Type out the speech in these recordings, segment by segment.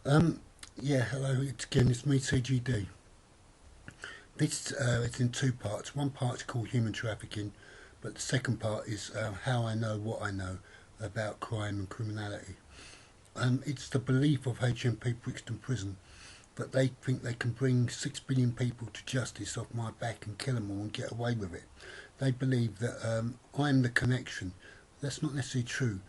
Um, yeah, hello, it's me, CGD. This it's in two parts. One part's called human trafficking, but the second part is how I know what I know about crime and criminality. It's the belief of HMP Brixton Prison that they think they can bring 6 billion people to justice off my back and kill them all and get away with it. They believe that I'm the connection. That's not necessarily true.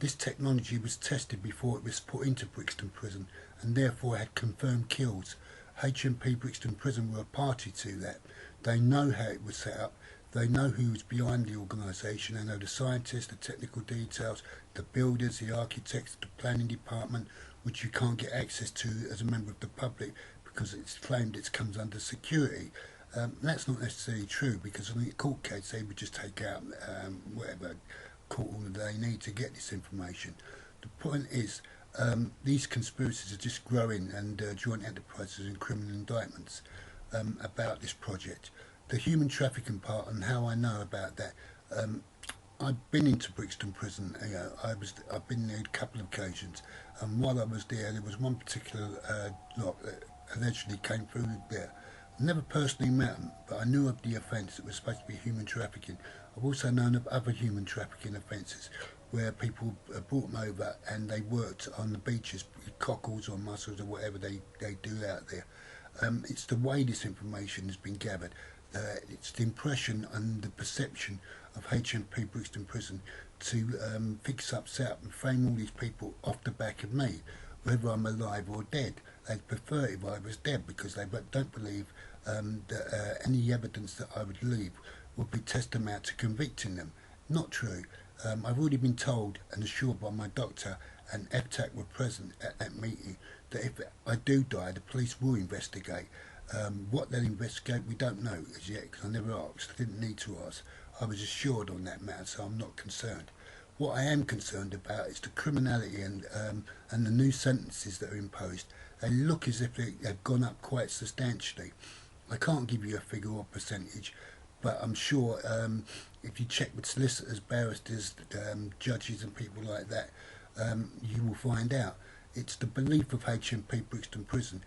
This technology was tested before it was put into Brixton Prison and therefore had confirmed kills. HMP Brixton Prison were a party to that. They know how it was set up. They know who was behind the organisation. They know the scientists, the technical details, the builders, the architects, the planning department, which you can't get access to as a member of the public because it's claimed it comes under security. That's not necessarily true because in a court case they would just take out whatever court order they need to get this information. The point is these conspiracies are just growing and joint enterprises and criminal indictments about this project. The human trafficking part and how I know about that. I've been into Brixton Prison. I've been there a couple of occasions, and while I was there was one particular lot that allegedly came through there. I never personally met them, but I knew of the offence. It was supposed to be human trafficking. I've also known of other human trafficking offences where people brought them over and they worked on the beaches with cockles or mussels or whatever they do out there. It's the way this information has been gathered. It's the impression and the perception of HMP Brixton Prison to fix up, set up and frame all these people off the back of me, whether I'm alive or dead. They'd prefer it if I was dead because they don't believe that any evidence that I would leave would be tantamount to convicting them. Not true. I've already been told and assured by my doctor and FTAC were present at that meeting that if I do die, the police will investigate. What they'll investigate, we don't know as yet because I never asked. I didn't need to ask. I was assured on that matter, so I'm not concerned. What I am concerned about is the criminality and the new sentences that are imposed. They look as if they've gone up quite substantially. I can't give you a figure or percentage, but I'm sure if you check with solicitors, barristers, judges and people like that, you will find out. It's the belief of HMP Brixton Prison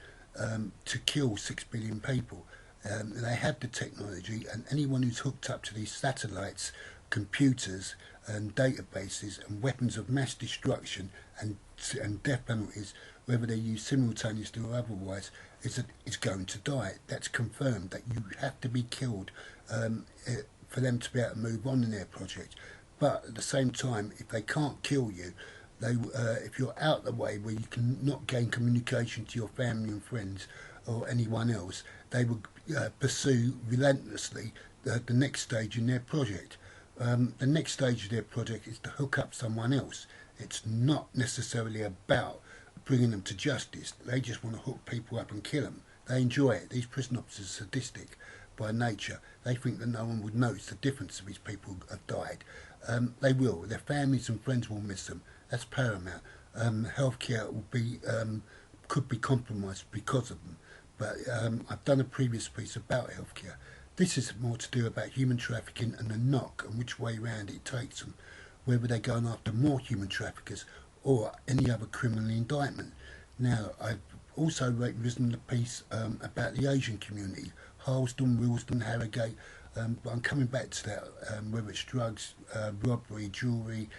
to kill 6 billion people. They have the technology, and anyone who's hooked up to these satellites, computers, and databases, and weapons of mass destruction and death penalties, whether they're used simultaneously or otherwise, is going to die. That's confirmed. That you have to be killed for them to be able to move on in their project. But at the same time, if they can't kill you, if you're out the way where you can not gain communication to your family and friends or anyone else, they will pursue relentlessly the next stage in their project. The next stage of their project is to hook up someone else. It's not necessarily about bringing them to justice. They just want to hook people up and kill them. They enjoy it. These prison officers are sadistic by nature. They think that no one would notice the difference if these people have died. They will. Their families and friends will miss them. That's paramount. Healthcare will be could be compromised because of them. But I've done a previous piece about healthcare. This is more to do about human trafficking and the knock and which way round it takes them, whether they're going after more human traffickers or any other criminal indictment. Now, I've also written a piece about the Asian community, Harlesden, Willesden, Harrogate, but I'm coming back to that, whether it's drugs, robbery, jewellery,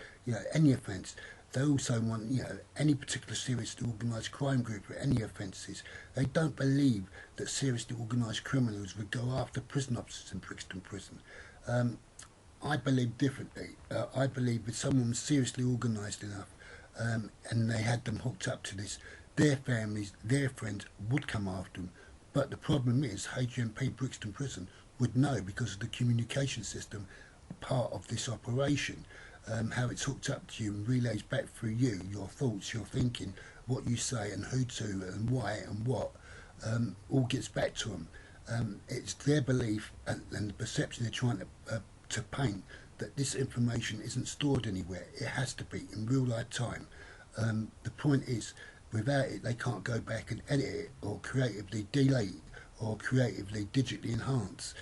any offence. They also want, any particular seriously organised crime group or any offences. They don't believe that seriously organised criminals would go after prison officers in Brixton Prison. I believe differently. I believe if someone was seriously organised enough and they had them hooked up to this, their families, their friends would come after them. But the problem is HMP Brixton Prison would know because of the communication system part of this operation. How it's hooked up to you and relays back through you, your thoughts, your thinking, what you say and who to and why and what, all gets back to them. It's their belief and the perception they're trying to paint that this information isn't stored anywhere. It has to be in real life time. The point is, without it, they can't go back and edit it or creatively delete or creatively digitally enhance,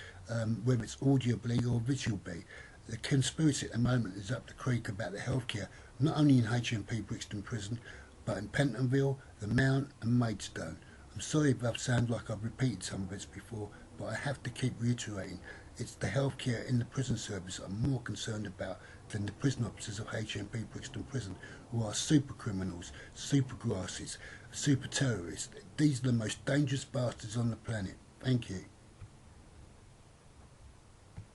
whether it's audibly or visually. The conspiracy at the moment is up the creek about the healthcare, not only in HMP Brixton Prison, but in Pentonville, the Mount and Maidstone. I'm sorry if I sound like I've repeated some of this before, but I have to keep reiterating. It's the healthcare in the prison service I'm more concerned about than the prison officers of HMP Brixton Prison, who are super criminals, super grasses, super terrorists. These are the most dangerous bastards on the planet. Thank you.